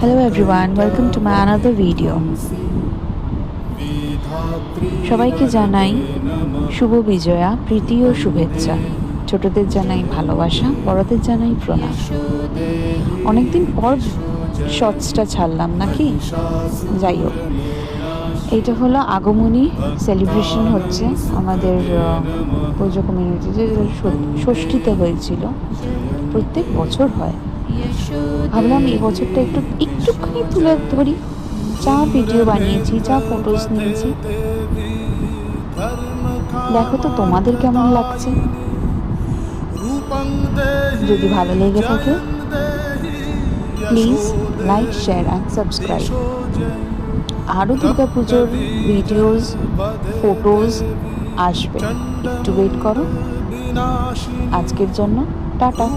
Hello everyone, welcome to my another video. সবাইকে জানাই শুভ বিজয়া, প্রীতি ও শুভেচ্ছা। ছোটদের জানাই ভালোবাসা, বড়দের জানাই প্রণাম। অনেকদিন পর শর্টসটা ছাড়লাম নাকি? যাই হোক, এইটা হলো আগমনী সেলিব্রেশন হচ্ছে আমাদের পুজো কমিউনিটিতে, ষষ্ঠীতে হয়েছিল। প্রত্যেক বছর হয়। ভাবলাম এই বছরটা একটুখানি তুলে ধরি। যা ভিডিও বানিয়েছি, যা ফটোস নিয়েছি, দেখো তো তোমাদের কেমন লাগছে। যদি ভালো লেগে থাকে please like, share and subscribe. আরও দুর্গাপুজোর ভিডিওস, ফটোস আসবে, একটু ওয়েট করো। আজকের জন্য টাটা।